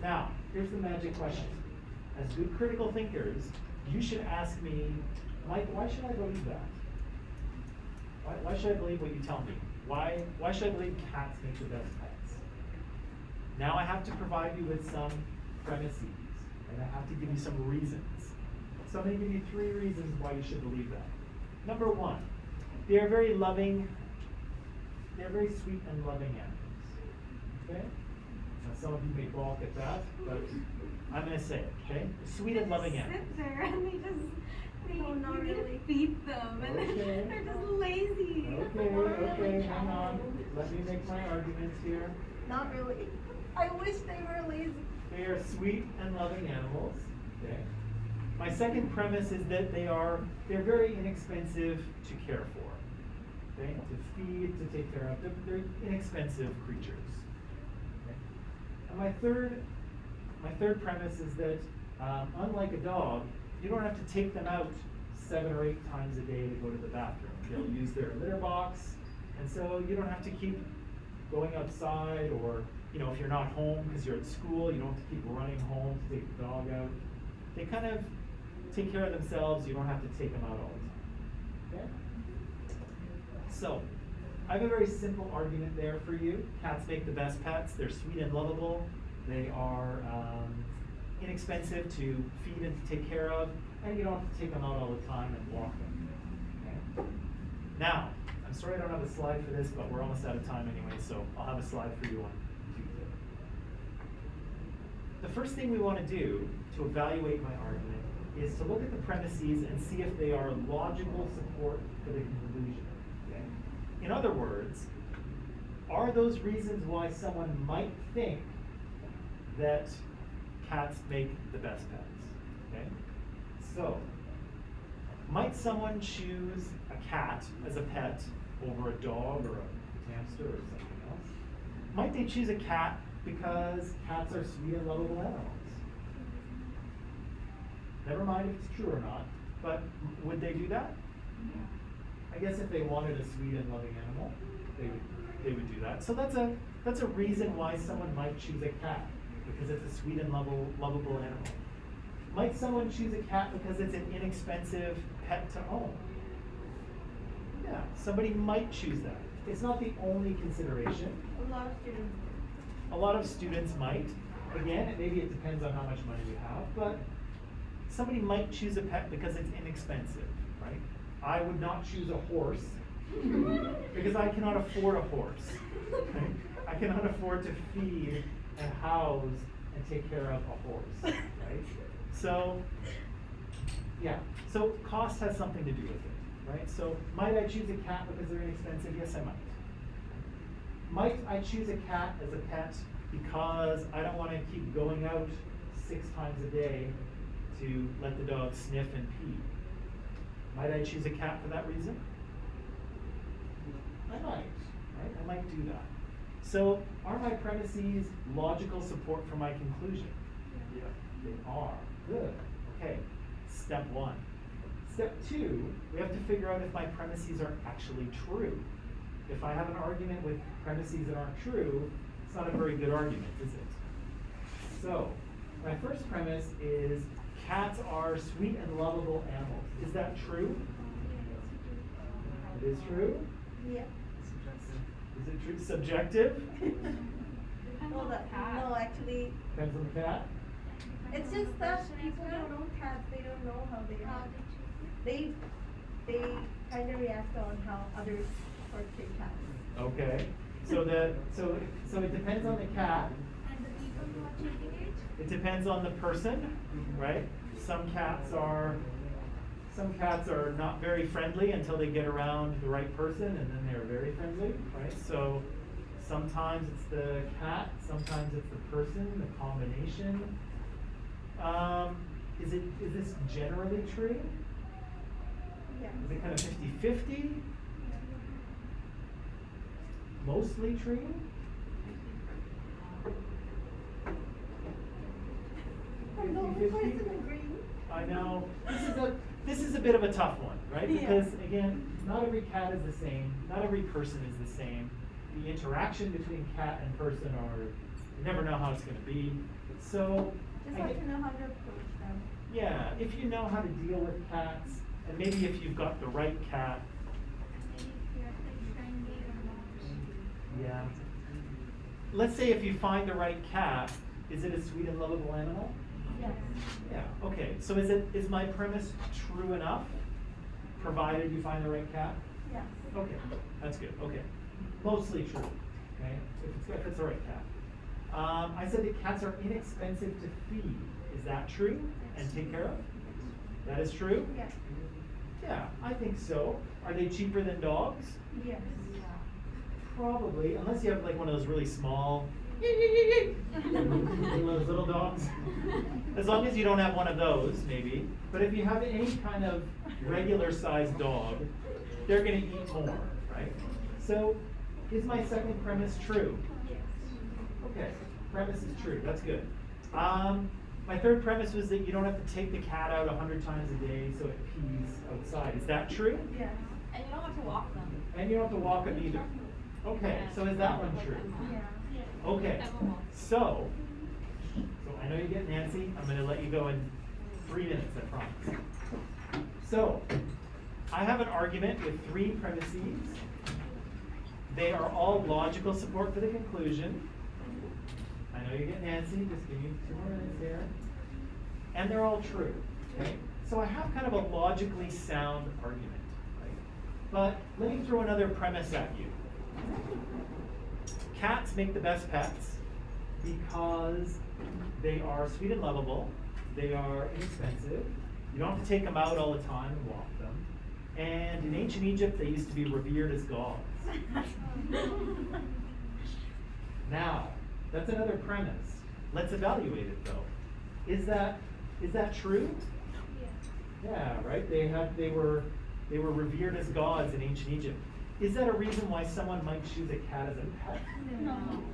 Now, here's the magic question. As good critical thinkers, you should ask me, Mike, why should I believe that? Why should I believe what you tell me? Why should I believe cats make the best pets? Now I have to provide you with some premises, and I have to give you some reasons. So I'm going to give you 3 reasons why you should believe that. Number 1, they are very loving. They're very sweet and loving animals. Okay? Now some of you may balk at that, but I'm going to say it. Okay? Sweet and loving animals. Sit there and they Oh, not you need to really. feed them, and Okay. they're just lazy. Okay, hang on. Let me make my arguments here. Not really. I wish they were lazy. They are sweet and loving animals. Okay. My second premise is that they're very inexpensive to care for. Okay? To feed, to take care of. They're inexpensive creatures. Okay? And my third premise is that unlike a dog, you don't have to take them out 7 or 8 times a day to go to the bathroom. They'll use their litter box, and so you don't have to keep going outside, or if you're not home because you're at school, you don't have to keep running home to take the dog out. They kind of take care of themselves. You don't have to take them out all the time. Okay? So, I have a very simple argument there for you. Cats make the best pets. They're sweet and lovable. They are inexpensive to feed and to take care of, and you don't have to take them out all the time and walk them. Okay? Now, I'm sorry I don't have a slide for this, but we're almost out of time anyway, so I'll have a slide for you on Tuesday. The first thing we want to do to evaluate my argument is to look at the premises and see if they are logical support for the conclusion. Okay? In other words, are those reasons why someone might think that cats make the best pets? Okay? So, might someone choose a cat as a pet over a dog or a hamster or something else? Might they choose a cat because cats are sweet and lovable animals? Never mind if it's true or not, but would they do that? I guess if they wanted a sweet and loving animal, they would do that. So that's a reason why someone might choose a cat, because it's a sweet and lovable animal. Might someone choose a cat because it's an inexpensive pet to own? Yeah, somebody might choose that. It's not the only consideration. A lot of students do. A lot of students might. Again, maybe it depends on how much money you have, but somebody might choose a pet because it's inexpensive, right? I would not choose a horse because I cannot afford a horse. Right? I cannot afford to feed and house and take care of a horse, right? So, yeah, so cost has something to do with it, right? So, might I choose a cat because they're inexpensive? Yes, I might. Might I choose a cat as a pet because I don't want to keep going out 6 times a day to let the dog sniff and pee? Might I choose a cat for that reason? I might, right? I might do that. So, are my premises logical support for my conclusion? Yeah, they are. Good. Okay. Step 1. Step 2, we have to figure out if my premises are actually true. If I have an argument with premises that aren't true, it's not a very good argument, is it? So, my first premise is cats are sweet and lovable animals. Is that true? It is true? Yeah. Is it true? Subjective? No, actually, Depends on the cat? it's just that people don't own cats, they don't know how they are. They kind of react on how others portray cats. Okay. So it depends on the cat. And the people who are treating it? It depends on the person, right? Some cats are not very friendly until they get around the right person, and then they're very friendly, right? So sometimes it's the cat, sometimes it's the person, the combination. Is this generally true? Yeah. Is it kind of 50-50? Mostly true? I'm the only person agreeing. I know. This is a bit of a tough one, right? Yeah. Because again, not every cat is the same. Not every person is the same. The interaction between cat and person you never know how it's going to be. So Just have to know how to approach them. yeah, if you know how to deal with cats, and maybe if you've got the right cat, yeah. Let's say if you find the right cat, is it a sweet and lovable animal? Yes. Yeah, okay. So is my premise true enough, provided you find the right cat? Yes. Okay, that's good, okay. Mostly true, okay, if it's the right cat. I said that cats are inexpensive to feed. Is that true and take care of? That is true? Yes. Yeah, I think so. Are they cheaper than dogs? Yes. Probably, unless you have like one of those really small, one of those little dogs. As long as you don't have one of those, maybe. But if you have any kind of regular sized dog, they're gonna eat more, right? So, is my second premise true? Okay, premise is true, that's good. My third premise was that you don't have to take the cat out 100 times a day so it pees outside. Is that true? Yes. And you don't have to walk them. And you don't have to walk them either. Okay, so is that one true? Yeah. Okay, so I know you get Nancy. I'm gonna let you go in 3 minutes, I promise. So, I have an argument with 3 premises. They are all logical support for the conclusion. I I know you're getting antsy, just give me 2 more minutes here. And they're all true, okay? So I have kind of a logically sound argument, right? But let me throw another premise at you. Cats make the best pets because they are sweet and lovable, they are inexpensive, you don't have to take them out all the time and walk them, and in ancient Egypt they used to be revered as gods. Now, that's another premise. Let's evaluate it though. Is that true? Yeah, right? They were revered as gods in ancient Egypt. Is that a reason why someone might choose a cat as a pet?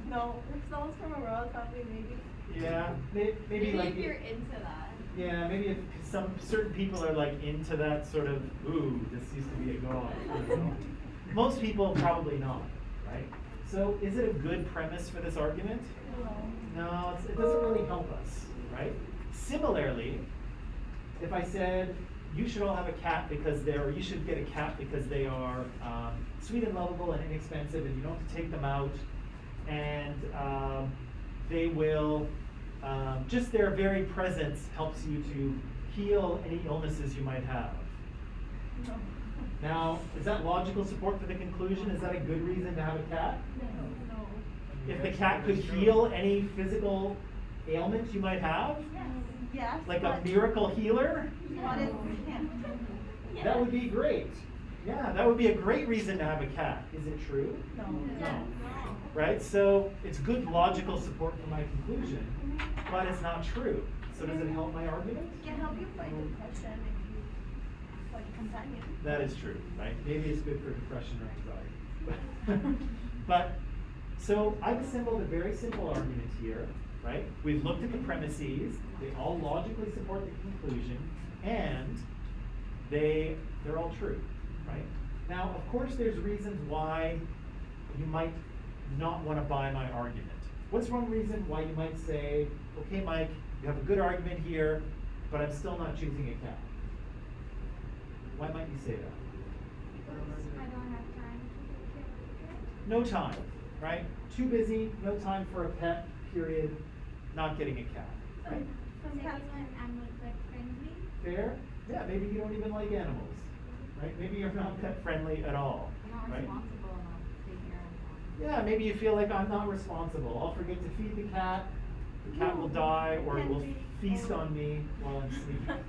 No, if someone's from a royal family, maybe. Yeah, maybe like if you're into that. Yeah, maybe if some certain people are like into that sort of, ooh, this used to be a god. You know? Most people probably not, right? So is it a good premise for this argument? No, it doesn't really help us, right? Similarly, if I said you should all have a cat because or you should get a cat because they are sweet and lovable and inexpensive, and you don't have to take them out, and they will just their very presence helps you to heal any illnesses you might have. No. Now, is that logical support for the conclusion? Is that a good reason to have a cat? No. If the cat could heal any physical ailment you might have, Yes. like a but miracle healer, what if we can't? that would be great. Yeah, that would be a great reason to have a cat. Is it true? No. No. Right? So it's good logical support for my conclusion, but it's not true. So does it help my argument? It can help you fight depression if you find a companion. That is true, right? Maybe it's good for depression or anxiety. But, so I've assembled a very simple argument here, right? We've looked at the premises, they all logically support the conclusion, and they're all true, right? Now, of course, there's reasons why you might not want to buy my argument. What's one reason why you might say, okay, Mike, you have a good argument here, but I'm still not choosing a cat? Why might you say that? I don't have time to take care of it. No time, right? Too busy, no time for a pet, period, not getting a cat, right? Some cats I'm pet friendly. Fair? Yeah, maybe you don't even like animals, right? Maybe you're not pet friendly at all, I'm not right? responsible enough to take care of them. Yeah, maybe you feel like I'm not responsible. I'll forget to feed the cat will die, or it will feast on me while I'm sleeping,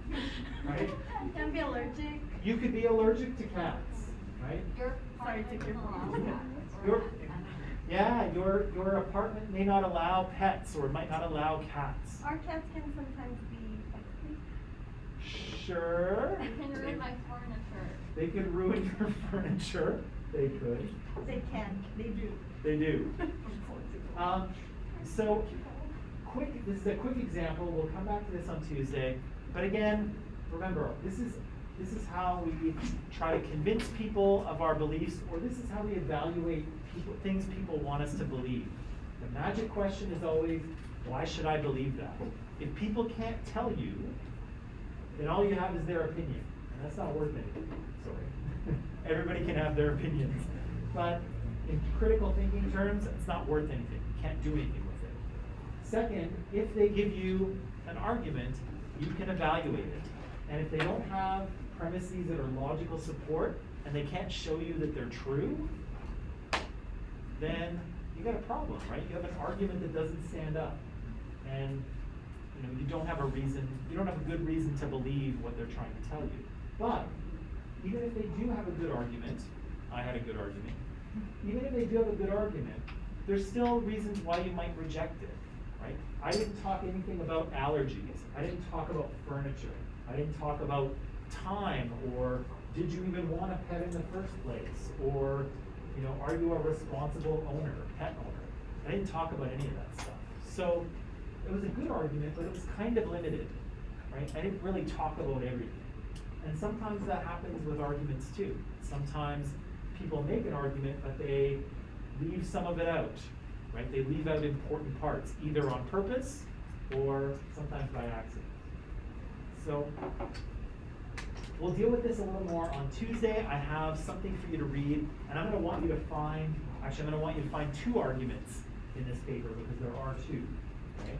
right? You can be allergic. You could be allergic to cats, right? Your Sorry to partner your doesn't phone. allow cats, or Your, I don't know. yeah, your apartment may not allow pets, or it might not allow cats. Our cats can sometimes be feisty. Sure. I can ruin my furniture. They could ruin your furniture. They could. They can. They do. They do. So, this is a quick example. We'll come back to this on Tuesday. But again, remember, this is how we try to convince people of our beliefs, or this is how we evaluate things people want us to believe. The magic question is always, why should I believe that? If people can't tell you, then all you have is their opinion. And that's not worth anything. Sorry. Everybody can have their opinions. But in critical thinking terms, it's not worth anything. You can't do anything with it. Second, if they give you an argument, you can evaluate it. And if they don't have premises that are logical support, and they can't show you that they're true, then you got a problem, right? You have an argument that doesn't stand up. And you don't have a good reason to believe what they're trying to tell you. But even if they do have a good argument, I had a good argument, even if they do have a good argument, there's still reasons why you might reject it, right? I didn't talk anything about allergies. I didn't talk about furniture. I didn't talk about time, or did you even want a pet in the first place? Or, are you a responsible owner, pet owner? I didn't talk about any of that stuff. So it was a good argument, but it was kind of limited, right? I didn't really talk about everything. And sometimes that happens with arguments too. Sometimes people make an argument, but they leave some of it out, right? They leave out important parts, either on purpose or sometimes by accident. So we'll deal with this a little more on Tuesday. I have something for you to read, and I'm going to want you to find 2 arguments in this paper, because there are 2. Okay?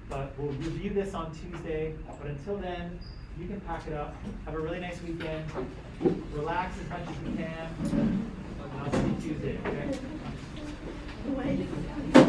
But we'll review this on Tuesday, but until then, you can pack it up. Have a really nice weekend. Relax as much as you can. And I'll see you Tuesday, okay? Wait.